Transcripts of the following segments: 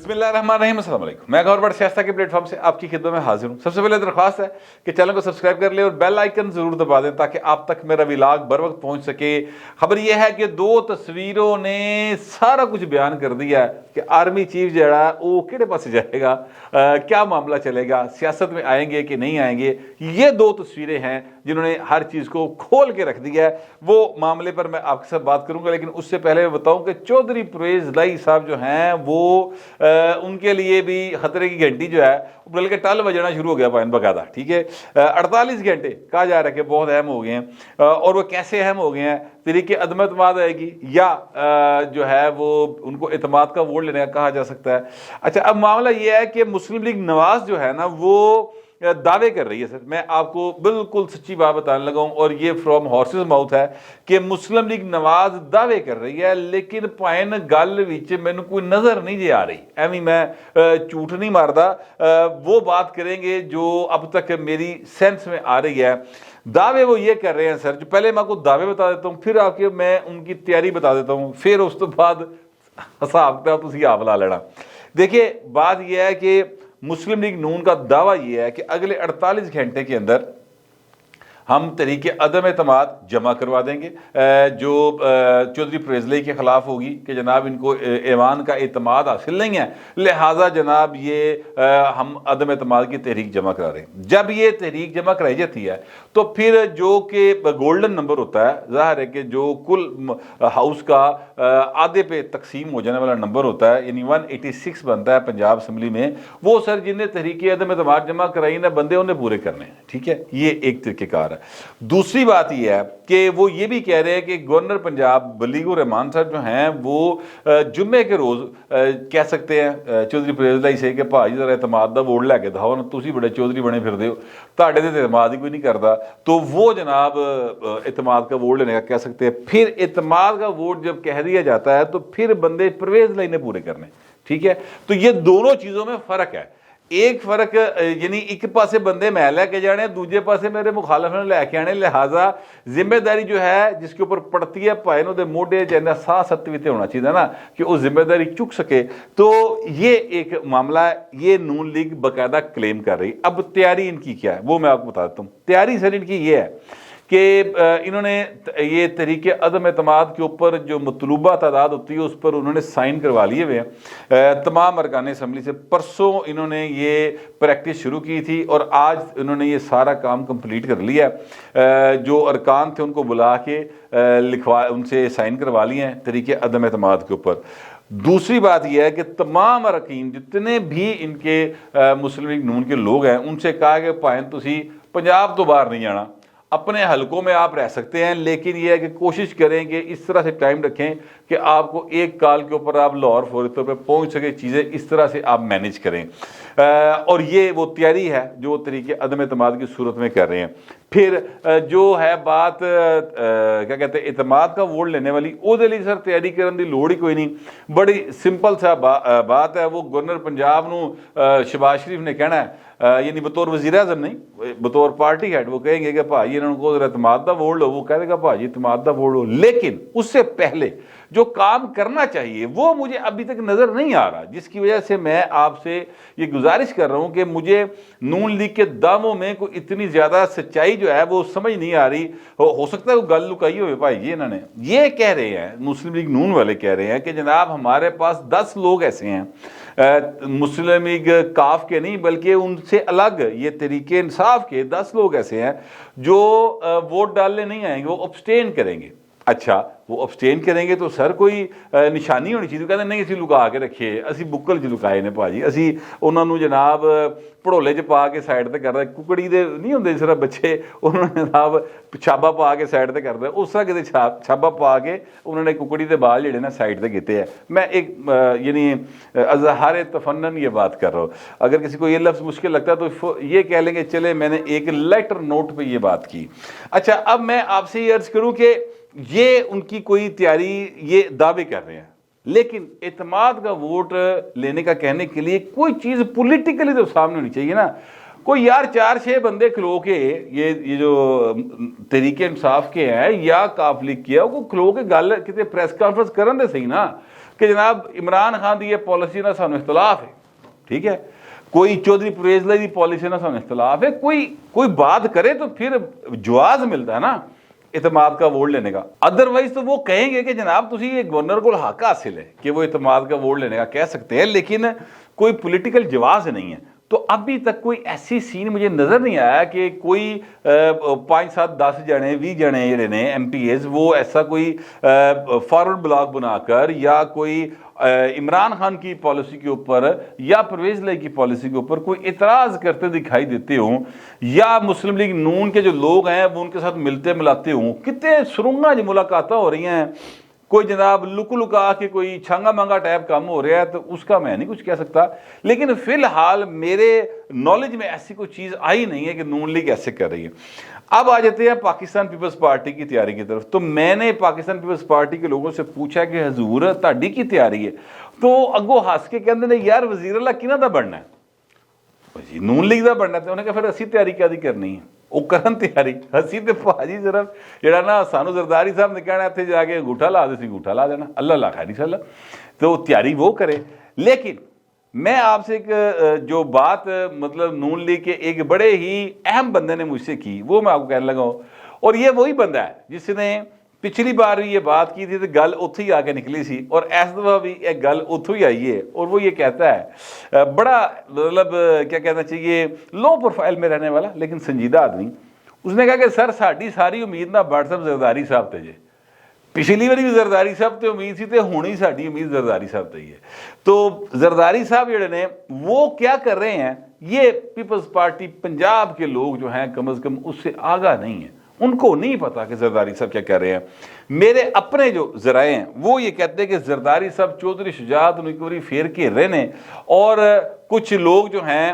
बिस्मिल्लाहिर्रहमानिर्रहीम, अस्सलाम वालेकुम। मैं गौर बट शाइस्ता के प्लेटफॉर्म से आपकी खिदमत में हाजिर हूँ। सबसे पहले दरख्वास्त है कि चैनल को सब्सक्राइब कर ले और बेल आइकन जरूर दबा दें ताकि आप तक मेरा व्लॉग बर वक्त पहुँच सके। खबर यह है कि दो तस्वीरों ने सारा कुछ बयान कर दिया है कि आर्मी चीफ जड़ा वो किहड़े पासे जाएगा, क्या मामला चलेगा, सियासत में आएंगे कि नहीं आएंगे। ये दो तस्वीरें हैं जिन्होंने हर चीज़ को खोल के रख दिया है। वो मामले पर मैं आपके साथ बात करूंगा, लेकिन उससे पहले मैं बताऊं कि चौधरी परवेज लाई साहब जो हैं वो उनके लिए भी खतरे की घंटी जो है बल्कि टल बजना शुरू हो गया पाइन बकायदा। ठीक है, 48 घंटे कहा जा रहा है कि बहुत अहम हो गए हैं। और वो कैसे अहम हो गए हैं? तरीके अदम एतमाद आएगी या जो है वो उनको एतमाद का वोट लेने का कहा जा सकता है। अच्छा, अब मामला ये है कि मुस्लिम लीग नवाज जो है ना वो दावे कर रही है। सर मैं आपको बिल्कुल सच्ची बात बताने लगा हूं और ये फ्रॉम हॉर्सेस माउथ है कि मुस्लिम लीग नवाज दावे कर रही है, लेकिन पाइन गल विच मैनू कोई नजर नहीं जे आ रही। एवं मैं झूठ नहीं मारदा, वो बात करेंगे जो अब तक मेरी सेंस में आ रही है। दावे वो ये कर रहे हैं सर, जो पहले मैं आपको दावे बता देता हूँ, फिर आपके मैं उनकी तैयारी बता देता हूँ, फिर उस तो बाद हिसाब किताब तुसीं आप ला लेना। देखिए, बात यह है कि मुस्लिम लीग नून का दावा यह है कि अगले 48 घंटे के अंदर हम तरीके अदम एतमाद जमा करवा देंगे जो चौधरी परवेज लाई के खिलाफ होगी कि जनाब इनको ऐवान का एतमाद हासिल नहीं है, लिहाजा जनाब ये हम अदम एतमाद की तहरीक जमा करा रहे हैं। जब ये तहरीक जमा कराई जाती है तो फिर जो कि गोल्डन नंबर होता है, ज़ाहिर है कि जो कुल हाउस का आधे पे तकसीम हो जाने वाला नंबर होता है, यानी 186 बनता है पंजाब असम्बली में, वो सर जिन्हें तहरीक अदम एतमाद जमा कराई ना बंदे उन्हें पूरे करने हैं। ठीक है, ये एक तरीक़ेकार। दूसरी बात यह है कि वो ये भी कह रहे हैं कि गवर्नर पंजाब वलीउर रहमान साहब जो हैं वो जुम्मे के रोज कह सकते हैं चौधरी परवेज लाई से कि भाई जरा एतमाद का वोट लैके दो ना, तुसीं बड़े चौधरी बने फिरदे हो, तुहाडे ते एतमाद ही कोई नहीं करता, तो वो जनाब एतमाद का वोट लेने का कह सकते हैं। फिर एतमाद का वोट जब कह दिया जाता है तो फिर बंदे परवेज लाई ने पूरे करने। ठीक है, तो ये दोनों चीजों में फर्क है। एक फर्क यानी एक पासे बंदे मैं लैके जाने, दूजे पासे मेरे मुखालफ ने लैके आने, लिहाजा जिम्मेदारी जो है जिसके ऊपर पड़ती है भाई उहदे मोढे च साह सत्त भी होना चाहिए ना कि वो जिम्मेदारी चुक सके। तो ये एक मामला है, ये नून लीग बाकायदा क्लेम कर रही। अब तैयारी इनकी क्या है वो मैं आपको बता देता हूँ। तैयारी सर इनकी ये है कि इन्होंने ये तरीके अदम एतमाद के ऊपर जो मतलूबा तादाद होती है उस पर उन्होंने साइन करवा लिए हुए हैं तमाम अरकान असम्बली से। परसों इन्होंने ये प्रैक्टिस शुरू की थी और आज इन्होंने ये सारा काम कंप्लीट कर लिया। जो अरकान थे उनको बुला के लिखवा उनसे साइन करवा लिए हैं तरीके अदम एतमाद के ऊपर। दूसरी बात यह है कि तमाम अरकान जितने भी इनके मुस्लिम लीग नून के लोग हैं उनसे कहा कि भाई तुसीं पंजाब तो बाहर नहीं जाना, अपने हलकों में आप रह सकते हैं, लेकिन यह है कि कोशिश करें कि इस तरह से टाइम रखें कि आपको एक कॉल के ऊपर आप लाहौर फौरी तौर पर पहुंच सके, चीज़ें इस तरह से आप मैनेज करें। और ये वो तैयारी है जो तरीके अदम एतमाद की सूरत में कर रहे हैं। फिर जो है बात क्या कहते हैं एतमाद का वोट लेने वाली, ਉਹਦੇ ਲਈ सर तैयारी करने की लोड़ ही कोई नहीं, बड़ी सिंपल सा बात है। वो गवर्नर पंजाब ਨੂੰ शहबाज शरीफ ने कहना है, यानी बतौर वज़ीर आज़म नहीं, बतौर पार्टी हेड वो कहेंगे कि भाई इन्होंने को एतमाद का वोट लो, वो कह देगा भाई एतमाद का वोट लो। लेकिन उससे पहले जो काम करना चाहिए वो मुझे अभी तक नज़र नहीं आ रहा, जिसकी वजह से मैं आपसे ये गुजारिश कर रहा हूँ कि मुझे नून लीग के दामों में कोई इतनी ज़्यादा सच्चाई जो है वो समझ नहीं आ रही। हो सकता है वो गल लुकाई हुई भाई जी। इन्होंने ये कह रहे हैं, मुस्लिम लीग नून वाले कह रहे हैं कि जनाब हमारे पास 10 लोग ऐसे हैं मुस्लिम लीग काफ के नहीं बल्कि उनसे अलग ये तरीके इंसाफ के 10 लोग ऐसे हैं जो वोट डालने नहीं आएंगे, वो अब्सटेन करेंगे। अच्छा, वो अब्सटेन करेंगे तो सर कोई निशानी होनी चाहिए। कहते नहीं असीं लुका के रखे, असीं बुक्कल च लुकाए ने भाजी, असीं उन्होंने जनाब भड़ोले च पा के साइड पर करदा, कुकड़ी दे नहीं होंदे जिस तरह बच्चे उन्होंने जनाब छाबा पा के साइड पर करदा, उस तरह किते छाबा पा के उन्होंने कुकड़ी के बाल जिहड़े ना साइड पर कीते हैं। मैं एक यानी अज़हार तफन्नन ये बात कर रहा हूँ। अगर किसी को ये लफ्ज़ मुश्किल लगता है तो ये कह लेंगे चले मैंने एक लेटर नोट पर ये बात की। अच्छा, अब मैं आपसे ये अर्ज़ करूँ कि ये उनकी कोई तैयारी ये दावे कर रहे हैं, लेकिन एतमाद का वोट लेने का कहने के लिए कोई चीज़ पॉलिटिकली तो सामने होनी चाहिए ना। कोई यार 4-6 बंदे खलो के ये जो तरीके इंसाफ के हैं या काफ लीग किया वो खलो के गल कितने प्रेस कॉन्फ्रेंस करन दे सही ना। کہ جناب عمران خان دی یہ پالیسی نہ سانو اختلاف ہے، ٹھیک ہے، کوئی چودھری پرویز لائی دی پالیسی نہ سانو اختلاف ہے، کوئی بات کرے تو پھر جواز ملتا ہے نا اعتماد کا ووٹ لینے کا. ادروائز تو وہ کہیں گے کہ جناب تسی یہ گورنر کو حق حاصل ہے کہ وہ اعتماد کا ووٹ لینے کا کہہ سکتے ہیں، لیکن کوئی پولیٹیکل جواز نہیں ہے. تو ابھی تک کوئی ایسی سین مجھے نظر نہیں آیا کہ کوئی 5 7 10 جنے 20 جنے جڑے نے ایم پی ایز وہ ایسا کوئی فارورڈ بلاک بنا کر یا کوئی عمران خان کی پالیسی کے اوپر یا پرویز لائی کی پالیسی کے اوپر کوئی اعتراض کرتے دکھائی دیتے ہوں، یا مسلم لیگ نون کے جو لوگ ہیں وہ ان کے ساتھ ملتے ملاتے ہوں. کتنے سرنگا جو ملاقاتیں ہو رہی ہیں، کوئی جناب لکا کے کوئی چھانگا مانگا ٹائپ کام ہو رہا ہے، تو اس کا میں نہیں کچھ کہہ سکتا. لیکن فی الحال میرے نالج میں ایسی کوئی چیز آئی نہیں ہے کہ نون لیگ ایسے کر رہی ہے. اب آ جاتے ہیں پاکستان پیپلز پارٹی کی تیاری کی طرف. تو میں نے پاکستان پیپلز پارٹی کے لوگوں سے پوچھا کہ حضور تہاڈی کی تیاری ہے؟ تو اگوں ہس کے کہندے نے یار وزیر اللہ کنہاں دا بننا ہے؟ جی نون لیگ دا بننا ہے. تو انہیں کہا پھر اسی تیاری کیا دی کرنی ہے؟ وہ کرن تیاری اسی تے پاجی صرف جڑا نا سانو زرداری صاحب نے کہنا اتنے جا کے انگوٹھا لا دے سی انگوٹھا لا دینا، اللہ اللہ خیر انشاءاللہ. تو تیاری وہ کرے. لیکن میں آپ سے ایک جو بات مطلب نون لیگ کے ایک بڑے ہی اہم بندے نے مجھ سے کی وہ میں آپ کو کہنے لگا ہوں، اور یہ وہی بندہ ہے جس نے پچھلی بار بھی یہ بات کی تھی تو گل اتھو ہی آ کے نکلی سی، اور اس دفعہ بھی ایک گل اتھو ہی آئی ہے. اور وہ یہ کہتا ہے بڑا مطلب کیا کہنا چاہیے لو پروفائل میں رہنے والا لیکن سنجیدہ آدمی. اس نے کہا کہ سر ساڈی ساری امید نہ بٹ صاحب زرداری صاحب تے جے، پچھلی باری بھی زرداری صاحب تے امید سی تے ہونی ساڈی امید زرداری صاحب تے ہی ہے. تو زرداری صاحب جڑے نے وہ کیا کر رہے ہیں، یہ پیپلز پارٹی پنجاب کے لوگ جو ہیں کم از کم اس سے آگاہ نہیں ہیں، ان کو نہیں پتا کہ زرداری صاحب کیا کر رہے ہیں. میرے اپنے جو ذرائع ہیں وہ یہ کہتے ہیں کہ زرداری صاحب چودھری شجاعت نکوری پھیر کے رہنے، اور کچھ لوگ جو ہیں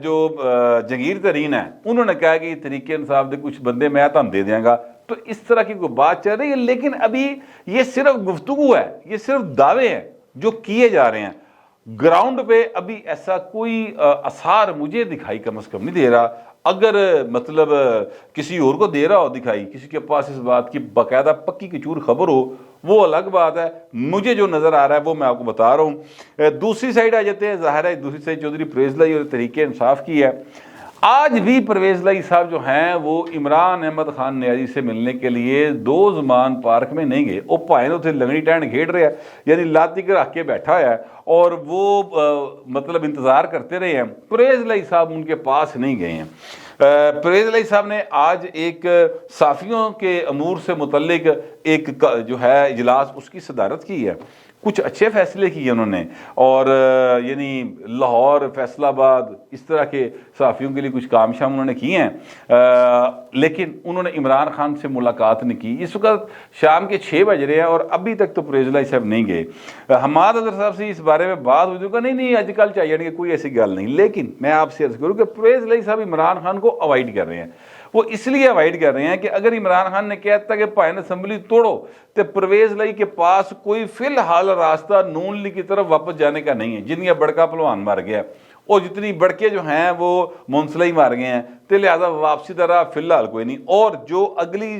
جو جگیر ترین ہیں انہوں نے کہا کہ یہ تحریک انصاف دے کچھ بندے میں تم دے دیاں گا. تو اس طرح کی کوئی بات چل رہی ہے، لیکن ابھی یہ صرف گفتگو ہے، یہ صرف دعوے ہیں جو کیے جا رہے ہیں. گراؤنڈ پہ ابھی ایسا کوئی اثار مجھے دکھائی کم از کم نہیں دے رہا. اگر مطلب کسی اور کو دے رہا ہو دکھائی، کسی کے پاس اس بات کی باقاعدہ پکی کچور خبر ہو، وہ الگ بات ہے. مجھے جو نظر آ رہا ہے وہ میں آپ کو بتا رہا ہوں. دوسری سائڈ آ جاتے ہیں، ظاہر ہے دوسری سائڈ چودھری پرویز لائی اور تحریک انصاف کی ہے. آج بھی پرویز لائی صاحب جو ہیں وہ عمران احمد خان نیازی سے ملنے کے لیے دو زمان پارک میں نہیں گئے. وہ پائے اتنے لنگڑی ٹینڈ کھیڑ رہے ہیں، یعنی لاتی کے رکھ کے بیٹھا ہے اور وہ مطلب انتظار کرتے رہے ہیں. پرویز لائی صاحب ان کے پاس نہیں گئے ہیں. پرویز لائی صاحب نے آج ایک صحافیوں کے امور سے متعلق ایک جو ہے اجلاس اس کی صدارت کی ہے. کچھ اچھے فیصلے کیے انہوں نے، اور یعنی لاہور، فیصل آباد اس طرح کے صحافیوں کے لیے کچھ کام شام انہوں نے کیے ہیں. لیکن انہوں نے عمران خان سے ملاقات نہیں کی. اس وقت شام کے 6 بج رہے ہیں اور ابھی تک تو پرویز لائی صاحب نہیں گئے. حماد اظہر صاحب سے اس بارے میں بات ہوئی تو نہیں اج کل چاہیے کہ کوئی ایسی گل نہیں. لیکن میں آپ سے عرض کروں کہ پرویز لائی صاحب عمران خان کو اوائڈ کر رہے ہیں. وہ اس لیے اوائڈ کر رہے ہیں کہ اگر عمران خان نے کہتا کہ پائن اسمبلی توڑو تو پرویز لائی کے پاس کوئی فی الحال راستہ نون لیگ کی طرف واپس جانے کا نہیں ہے. جنیا بڑکا پہلوان مار گیا اور جتنی بڑکے جو ہیں وہ منسلئی مار گئے ہیں، تو لہٰذا واپسی طرح فی الحال کوئی نہیں. اور جو اگلی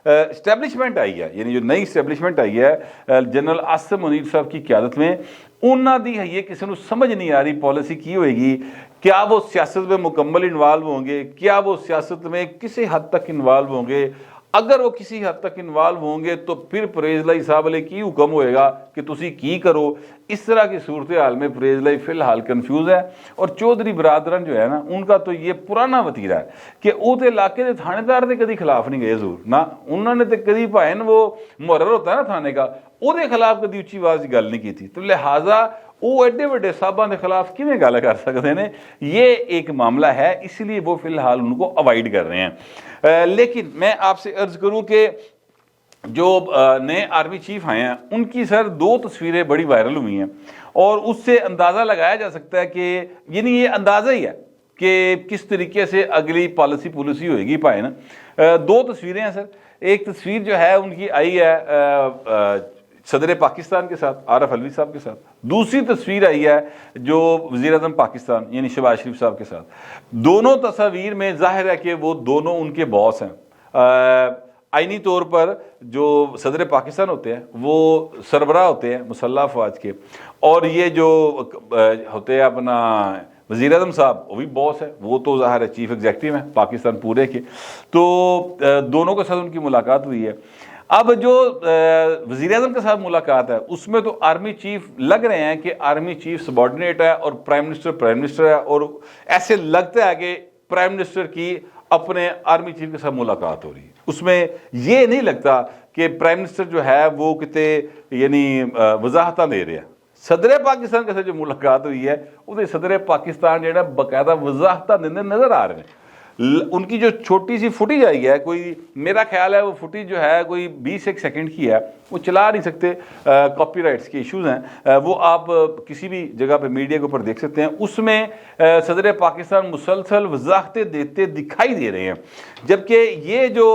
اسٹیبلشمنٹ آئی ہے، یعنی جو نئی اسٹیبلشمنٹ آئی ہے جنرل عاصم منیر صاحب کی قیادت میں، انہوں دی ہے یہ کسی کو سمجھ نہیں آ رہی پالیسی کی ہوئے گی. کیا وہ سیاست میں مکمل انوالو ہوں گے؟ کیا وہ سیاست میں کسی حد تک انوالو ہوں گے؟ اگر وہ کسی حد تک انوالو ہوں گے تو پھر پرویز لائی صاحب علیہ کی حکم ہوئے گا کہ تسی کی کرو. اس طرح کی صورتحال میں پرویز لائی فی الحال کنفیوز ہے. اور چودھری برادران جو ہے نا ان کا تو یہ پرانا وتیرہ ہے کہ وہ تو علاقے کے تھانے دار کے کدی خلاف نہیں گئے ضرور نہ، انہوں نے تو کدی بھائن وہ مقرر ہوتا ہے نا تھانے کا، وہ خلاف کدی اچھی آواز گل نہیں کی تھی. تو لہٰذا وہ ایڈے وڈے صاحبان کے خلاف کیویں گل کر سکتے ہیں؟ یہ ایک معاملہ ہے، اس لیے وہ فی الحال ان کو اوائڈ کر رہے ہیں. لیکن میں آپ سے عرض کروں کہ جو نئے آرمی چیف آئے ہیں ان کی سر 2 تصویریں بڑی وائرل ہوئی ہیں، اور اس سے اندازہ لگایا جا سکتا ہے کہ یعنی یہ اندازہ ہی ہے کہ کس طریقے سے اگلی پالیسی ہوئے گی. پائے نا 2 تصویریں ہیں سر. ایک تصویر جو ہے ان کی آئی ہے صدر پاکستان کے ساتھ عارف علوی صاحب کے ساتھ. دوسری تصویر آئی ہے جو وزیر اعظم پاکستان یعنی شہباز شریف صاحب کے ساتھ. دونوں تصاویر میں ظاہر ہے کہ وہ دونوں ان کے باس ہیں. आइनी तौर पर जो सदर पाकिस्तान होते हैं वो सरबराह होते हैं मुसल्लह अफवाज के, और ये जो होते हैं अपना वज़ीर आज़म साहब वो भी बॉस है, वो तो ज़ाहिर है चीफ एग्जीक्यूटिव है पाकिस्तान पूरे के। तो दोनों के साथ उनकी मुलाकात हुई है। अब जो वज़ीर आज़म के साथ मुलाकात है उसमें तो आर्मी चीफ लग रहे हैं कि आर्मी चीफ सबॉर्डिनेट है और प्राइम मिनिस्टर है, और ऐसे लगता है कि प्राइम मिनिस्टर की अपने आर्मी चीफ के साथ मुलाकात हो रही है। उसमें ये नहीं लगता कि प्राइम मिनिस्टर जो है वो कितने यानी वजाहतां दे रहे हैं। सदर पाकिस्तान के साथ जो मुलाकात हुई है उसमें सदर पाकिस्तान जो है बाकायदा वजाहतां देते नजर आ रहे हैं। उनकी जो छोटी सी फुटेज आई है, कोई मेरा ख्याल है वो फुटेज जो है कोई 20 सेकंड की है, वो चला नहीं सकते, कॉपीराइट्स के इश्यूज हैं, वो आप किसी भी जगह पे मीडिया के ऊपर देख सकते हैं। उसमें सदर पाकिस्तान मुसलसल वजाहतें देते दिखाई दे रहे हैं, जबकि ये जो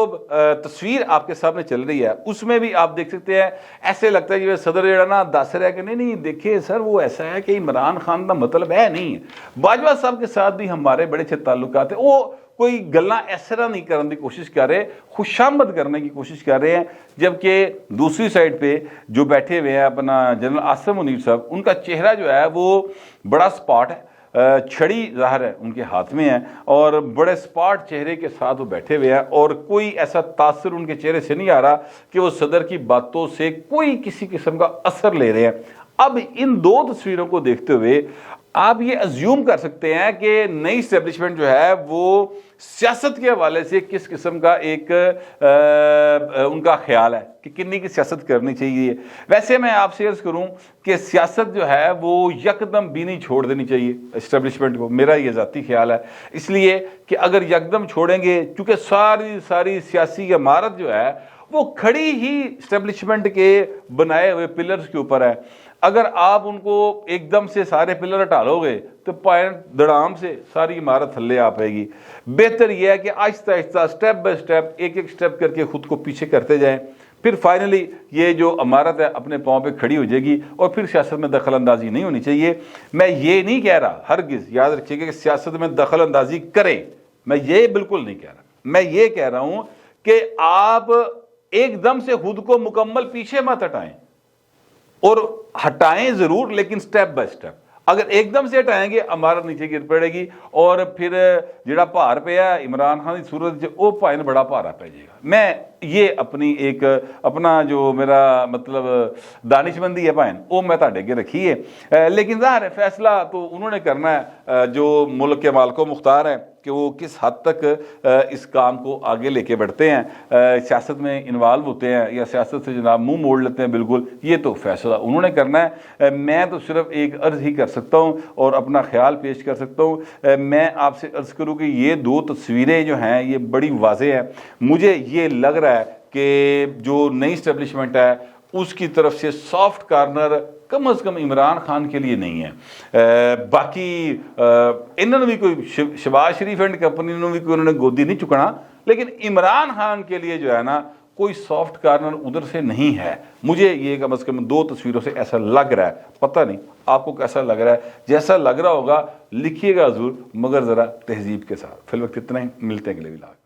तस्वीर आपके सामने चल रही है उसमें भी आप देख सकते हैं ऐसे लगता है कि सदर जो ना दस रहा है कि नहीं देखिए सर वो ऐसा है कि इमरान खान का मतलब है नहीं है। बाजवा साहब के साथ भी हमारे बड़े अच्छे ताल्लुकात है, वो कोई गल्ला इस तरह नहीं करने की कोशिश कर रहे, खुशामद करने की कोशिश कर रहे हैं। जबकि दूसरी साइड पे जो बैठे हुए हैं अपना जनरल आसिम मुनीर साहब, उनका चेहरा जो है वो बड़ा स्पॉट है, छड़ी ज़ाहिर है उनके हाथ में है और बड़े स्पॉट चेहरे के साथ वो बैठे हुए हैं, और कोई ऐसा तासर उनके चेहरे से नहीं आ रहा कि वो सदर की बातों से कोई किसी किस्म का असर ले रहे हैं। अब इन दो तस्वीरों को देखते हुए आप ये अज्यूम कर सकते हैं कि नई इस्टेब्लिशमेंट जो है वो सियासत के हवाले से किस किस्म का एक उनका ख्याल है कि कितनी की सियासत करनी चाहिए। वैसे मैं आपसे अर्ज करूं कि सियासत जो है वो यकदम भी नहीं छोड़ देनी चाहिए इस्टेब्लिशमेंट को, मेरा ये ज़ाती ख्याल है। इसलिए कि अगर यकदम छोड़ेंगे, क्योंकि सारी सियासी इमारत जो है वो खड़ी ही इस्टेब्लिशमेंट के बनाए हुए पिलर्स के ऊपर है। अगर आप उनको एकदम से सारे पिलर हटा लोगे तो पॉइंट धड़ाम से सारी इमारत थल्ले आ पाएगी। बेहतर यह है कि Aahista Aahista step by step एक एक स्टेप करके खुद को पीछे करते जाएं, फिर फाइनली ये जो इमारत है अपने पाँव पे खड़ी हो जाएगी और फिर सियासत में दखल अंदाजी नहीं होनी चाहिए। मैं ये नहीं कह रहा, हरगिज़ याद रखिएगा कि सियासत में दखल अंदाजी करें, मैं ये बिल्कुल नहीं कह रहा। मैं ये कह रहा हूँ कि आप एकदम से खुद को मुकम्मल पीछे मत हटाएं, और हटाएं जरूर लेकिन स्टेप बाय स्टेप। अगर एकदम से हटाएंगे इमारत नीचे गिर पड़ेगी और फिर जिहड़ा भार पिया इमरान खान की सूरत वो भावें बड़ा भारा पै जाएगा। मैं ये अपनी एक अपना जो मेरा मतलब दानिशमंदी है भावें वो मैं तुहाडे अगे रखी है, लेकिन ज़ाहिर है फैसला तो उन्होंने करना है जो मुल्क के मालिको मुख्तार है कि वो किस हद तक इस काम को आगे लेके बढ़ते हैं, सियासत में इन्वॉल्व होते हैं या सियासत से जनाब मुंह मोड़ लेते हैं। बिल्कुल ये तो फैसला उन्होंने करना है। मैं तो सिर्फ एक अर्ज़ ही कर सकता हूँ और अपना ख्याल पेश कर सकता हूँ। मैं आपसे अर्ज़ करूँ कि ये दो तस्वीरें जो हैं ये बड़ी वाज़ेह हैं। मुझे ये लग रहा है कि जो नई इस्टेब्लिशमेंट है उसकी तरफ से सॉफ्ट कार्नर कम से कम इमरान खान के लिए नहीं है। बाकी इन्होंने भी कोई शहबाज शरीफ एंड कंपनी ने भी कोई उन्होंने गोदी नहीं चुकना, लेकिन इमरान खान के लिए जो है ना कोई सॉफ्ट कार्नर उधर से नहीं है। मुझे ये कम से कम दो तस्वीरों से ऐसा लग रहा है, पता नहीं आपको कैसा लग रहा है। जैसा लग रहा होगा लिखिएगा ज़रूर, मगर ज़रा तहजीब के साथ। फिलहाल इतना ही, मिलते हैं अगले व्लॉग।